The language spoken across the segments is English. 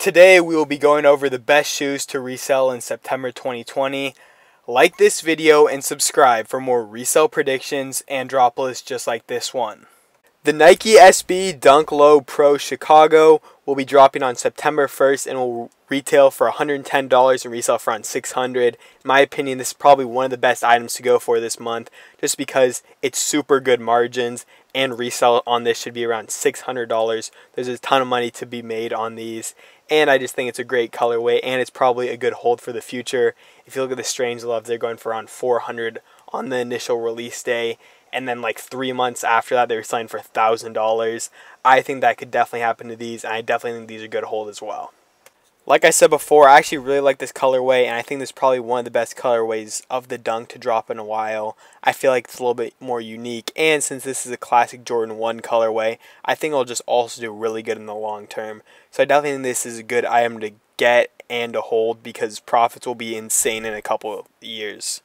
Today we will be going over the best shoes to resell in September 2020. Like this video and subscribe for more resale predictions and drop lists just like this one. The Nike SB Dunk Low Pro Chicago will be dropping on September 1st and will retail for $110 and resell for around $600. In my opinion, this is probably one of the best items to go for this month just because it's super good margins and resell on this should be around $600. There's a ton of money to be made on these, and I just think it's a great colorway and it's probably a good hold for the future. If you look at the Strange Loves, they're going for around $400 on the initial release day. And then like 3 months after that, they were selling for $1,000. I think that could definitely happen to these, and I definitely think these are good hold as well. Like I said before, I actually really like this colorway, and I think this is probably one of the best colorways of the Dunk to drop in a while. I feel like it's a little bit more unique, and since this is a classic Jordan 1 colorway, I think it'll just also do really good in the long term. So I definitely think this is a good item to get and to hold because profits will be insane in a couple of years.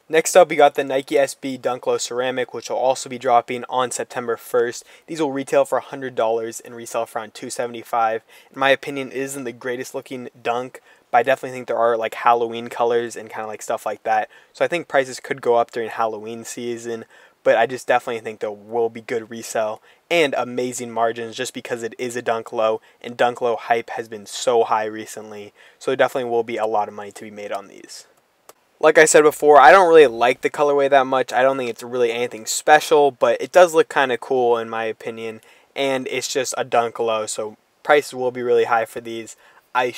Next up, we got the Nike SB Dunk Low Ceramic, which will also be dropping on September 1st. These will retail for $100 and resell for around $275. In my opinion, it isn't the greatest looking dunk, but I definitely think there are like Halloween colors and kind of like stuff like that. So I think prices could go up during Halloween season, but I just definitely think there will be good resell and amazing margins just because it is a Dunk Low, and Dunk Low hype has been so high recently. So there definitely will be a lot of money to be made on these. Like I said before, I don't really like the colorway that much. I don't think it's really anything special, but it does look kind of cool in my opinion, and it's just a Dunk Low, so prices will be really high for these. I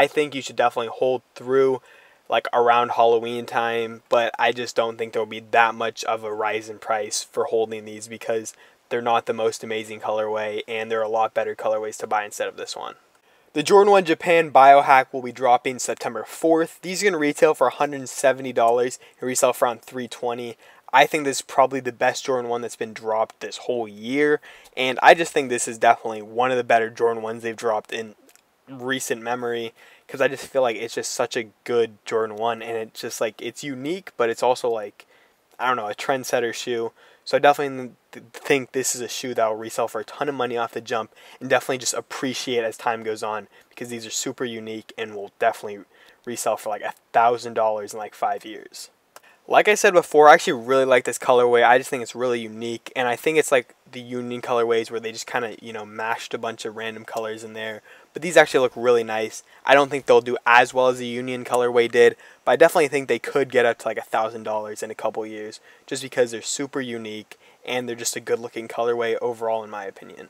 think you should definitely hold through like around Halloween time, but I just don't think there will be that much of a rise in price for holding these because they're not the most amazing colorway, and there are a lot better colorways to buy instead of this one. The Jordan 1 Japan Biohack will be dropping September 4th. These are going to retail for $170 and resell for around $320. I think this is probably the best Jordan 1 that's been dropped this whole year, and I just think this is definitely one of the better Jordan 1s they've dropped in recent memory because I just feel like it's just such a good Jordan 1, and it's just like it's unique, but it's also like, I don't know, a trendsetter shoe. So I definitely think this is a shoe that will resell for a ton of money off the jump and definitely just appreciate as time goes on because these are super unique and will definitely resell for like $1,000 in like 5 years. Like I said before, I actually really like this colorway. I just think it's really unique, and I think it's like the Union colorways where they just kind of, you know, mashed a bunch of random colors in there. But these actually look really nice. I don't think they'll do as well as the Union colorway did, but I definitely think they could get up to like $1,000 in a couple years just because they're super unique and they're just a good looking colorway overall in my opinion.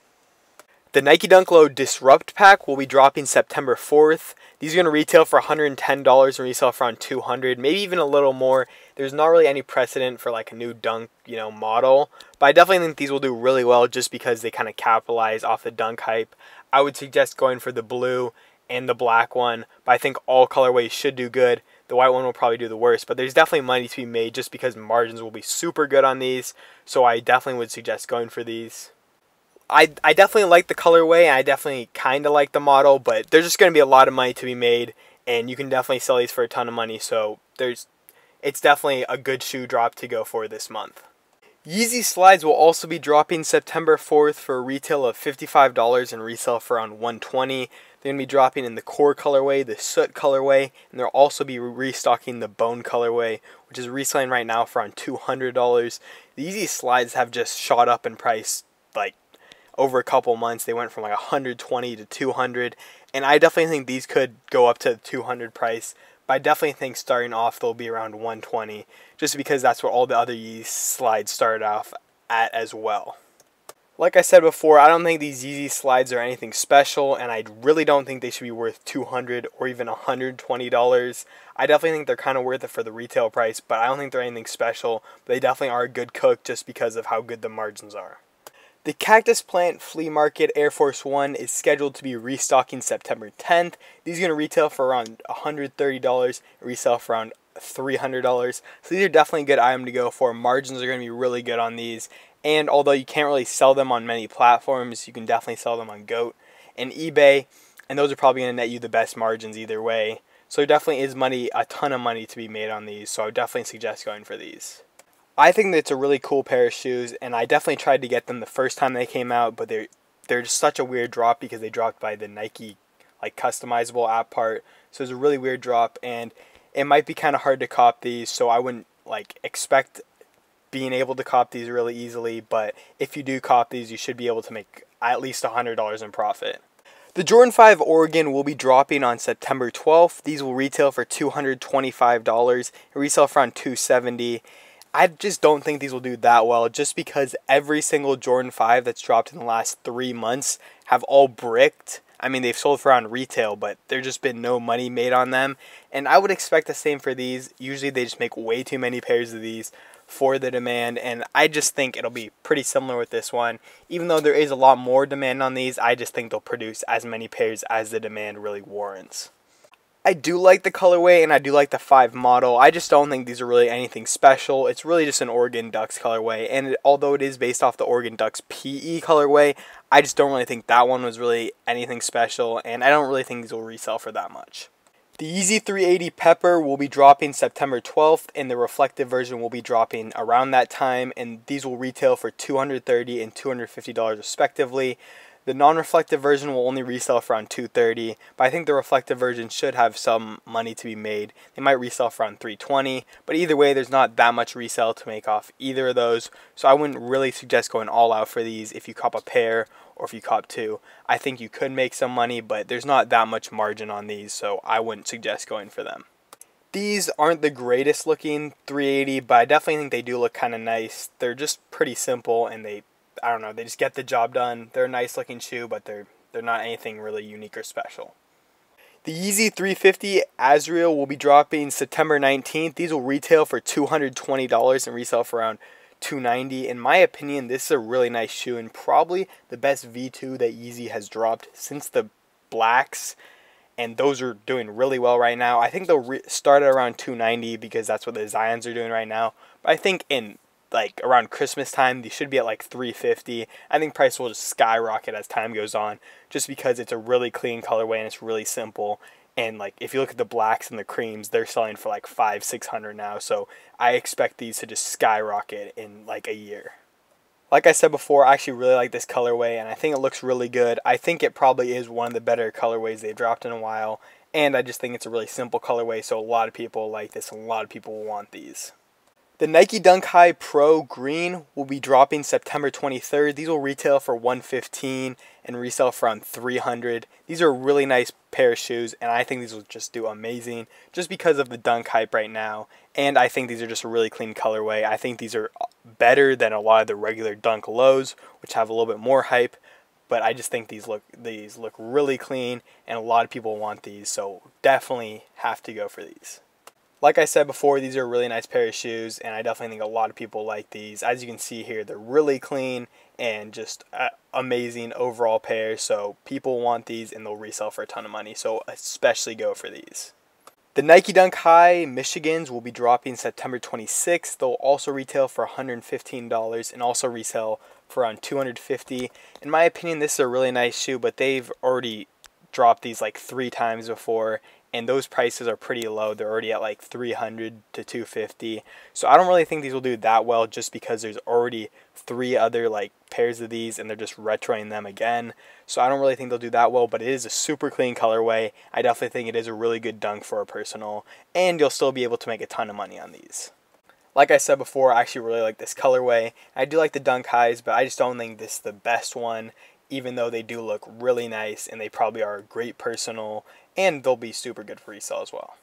The Nike Dunk Low Disrupt Pack will be dropping September 4th. These are going to retail for $110 and resell for around $200, maybe even a little more. There's not really any precedent for like a new Dunk, you know, model, but I definitely think these will do really well just because they kind of capitalize off the Dunk hype. I would suggest going for the blue and the black one, but I think all colorways should do good. The white one will probably do the worst, but there's definitely money to be made just because margins will be super good on these, so I definitely would suggest going for these. I definitely like the colorway, and I definitely kind of like the model, but there's just going to be a lot of money to be made, and you can definitely sell these for a ton of money, so it's definitely a good shoe drop to go for this month. Yeezy slides will also be dropping September 4th for a retail of $55 and resell for around $120. They're going to be dropping in the core colorway, the soot colorway, and they'll also be restocking the bone colorway, which is reselling right now for around $200. The Yeezy slides have just shot up in price like over a couple months. They went from like $120 to $200, and I definitely think these could go up to the $200 price, but I definitely think starting off they'll be around $120 just because that's where all the other Yeezy slides started off at as well. Like I said before, I don't think these Yeezy slides are anything special, and I really don't think they should be worth $200 or even $120. I definitely think they're kind of worth it for the retail price, but I don't think they're anything special, but they definitely are a good cook just because of how good the margins are. The Cactus Plant Flea Market Air Force 1 is scheduled to be restocking September 10th. These are going to retail for around $130 and resell for around $300. So these are definitely a good item to go for. Margins are going to be really good on these. And although you can't really sell them on many platforms, you can definitely sell them on GOAT and eBay. And those are probably going to net you the best margins either way. So there definitely is money, a ton of money to be made on these. So I would definitely suggest going for these. I think that it's a really cool pair of shoes, and I definitely tried to get them the first time they came out, but they're just such a weird drop because they dropped by the Nike like customizable app part. So it's a really weird drop, and it might be kind of hard to cop these, so I wouldn't like expect being able to cop these really easily, but if you do cop these, you should be able to make at least $100 in profit. The Jordan 5 Oregon will be dropping on September 12th. These will retail for $225 and resell for around $270. I just don't think these will do that well, just because every single Jordan 5 that's dropped in the last 3 months have all bricked. I mean, they've sold for around retail, but there's just been no money made on them. And I would expect the same for these. Usually they just make way too many pairs of these for the demand, and I just think it'll be pretty similar with this one. Even though there is a lot more demand on these, I just think they'll produce as many pairs as the demand really warrants. I do like the colorway and I do like the 5 model. I just don't think these are really anything special. It's really just an Oregon Ducks colorway, and although it is based off the Oregon Ducks PE colorway, I just don't really think that one was really anything special, and I don't really think these will resell for that much. The Yeezy 380 Pepper will be dropping September 12th, and the reflective version will be dropping around that time, and these will retail for $230 and $250 respectively. The non-reflective version will only resell for around $230, but I think the reflective version should have some money to be made. They might resell for around $320, but either way, there's not that much resale to make off either of those, so I wouldn't really suggest going all out for these if you cop a pair or if you cop 2. I think you could make some money, but there's not that much margin on these, so I wouldn't suggest going for them. These aren't the greatest looking 380, but I definitely think they do look kind of nice. They're just pretty simple, and I don't know, they just get the job done. They're a nice looking shoe, but they're not anything really unique or special. The Yeezy 350 Asriel will be dropping September 19th. These will retail for $220 and resell for around $290. In my opinion, this is a really nice shoe and probably the best V2 that Yeezy has dropped since the blacks, and those are doing really well right now. I think they'll start at around $290 because that's what the Zions are doing right now, but I think in like around Christmas time, these should be at like $350. I think price will just skyrocket as time goes on, just because it's a really clean colorway and it's really simple. And like if you look at the blacks and the creams, they're selling for like $500-600 now. So I expect these to just skyrocket in like a year. Like I said before, I actually really like this colorway and I think it looks really good. I think it probably is one of the better colorways they've dropped in a while. And I just think it's a really simple colorway, so a lot of people like this and a lot of people will want these. The Nike Dunk High Pro Green will be dropping September 23rd. These will retail for $115 and resell for around $300. These are a really nice pair of shoes, and I think these will just do amazing just because of the dunk hype right now. And I think these are just a really clean colorway. I think these are better than a lot of the regular dunk lows, which have a little bit more hype. But I just think these look really clean, and a lot of people want these, so definitely have to go for these. Like I said before, these are a really nice pair of shoes, and I definitely think a lot of people like these. As you can see here, they're really clean and just amazing overall pair, so people want these and they'll resell for a ton of money, so especially go for these. The Nike Dunk High Michigans will be dropping September 26th. They'll also retail for $115 and also resell for around $250. In my opinion, this is a really nice shoe, but they've already dropped these like 3 times before, and those prices are pretty low. They're already at like $300 to $250. So I don't really think these will do that well, just because there's already 3 other like pairs of these and they're just retroing them again. So I don't really think they'll do that well, but it is a super clean colorway. I definitely think it is a really good dunk for a personal, and you'll still be able to make a ton of money on these. Like I said before, I actually really like this colorway. I do like the Dunk Highs, but I just don't think this is the best one, even though they do look really nice and they probably are a great personal, and they'll be super good for resale as well.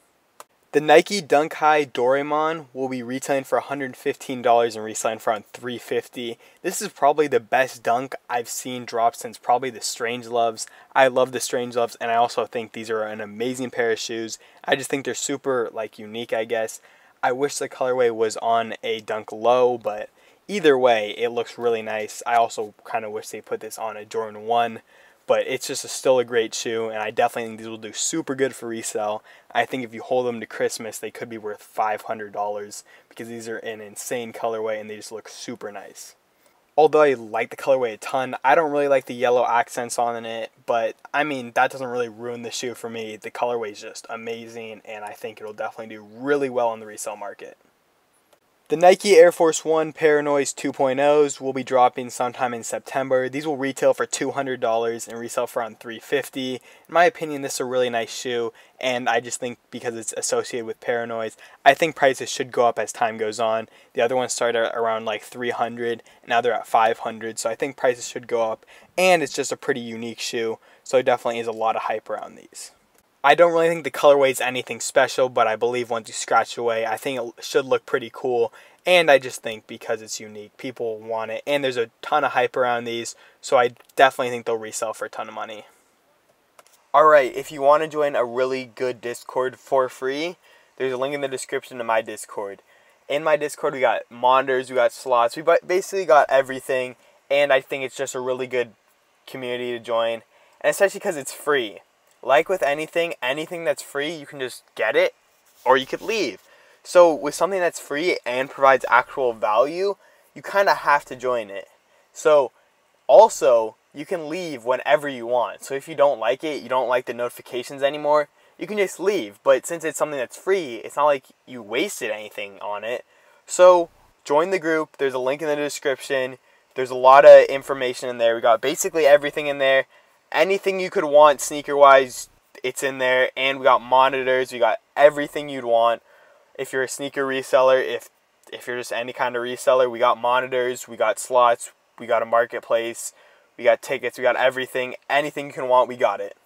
The Nike Dunk High Doraemon will be retailing for $115 and reselling for around $350. This is probably the best dunk I've seen drop since probably the Strangeloves. I love the Strangeloves, and I also think these are an amazing pair of shoes. I just think they're super like unique, I guess. I wish the colorway was on a dunk low, but either way, it looks really nice. I also kind of wish they put this on a Jordan 1. But it's just still a great shoe, and I definitely think these will do super good for resale. I think if you hold them to Christmas, they could be worth $500 because these are an insane colorway and they just look super nice. Although I like the colorway a ton, I don't really like the yellow accents on it, but I mean, that doesn't really ruin the shoe for me. The colorway is just amazing, and I think it'll definitely do really well in the resale market. The Nike Air Force 1 Paranoise 2.0s will be dropping sometime in September. These will retail for $200 and resell for around $350. In my opinion, this is a really nice shoe, and I just think because it's associated with Paranoise, I think prices should go up as time goes on. The other ones started at around like $300, and now they're at $500, so I think prices should go up, and it's just a pretty unique shoe, so there definitely is a lot of hype around these. I don't really think the colorway is anything special, but I believe once you scratch away, I think it should look pretty cool. And I just think because it's unique, people want it. And there's a ton of hype around these, so I definitely think they'll resell for a ton of money. Alright, if you want to join a really good Discord for free, there's a link in the description to my Discord. In my Discord, we got monitors, we got slots, we basically got everything. And I think it's just a really good community to join. And especially because it's free. Like with anything that's free, you can just get it, or you could leave. So with something that's free and provides actual value, you kind of have to join it. So also, you can leave whenever you want. So if you don't like it, you don't like the notifications anymore, you can just leave. But since it's something that's free, it's not like you wasted anything on it. So join the group. There's a link in the description. There's a lot of information in there. We got basically everything in there. Anything you could want sneaker-wise, it's in there. And we got monitors. We got everything you'd want. If you're a sneaker reseller, if you're just any kind of reseller, we got monitors, we got slots, we got a marketplace, we got tickets, we got everything. Anything you can want, we got it.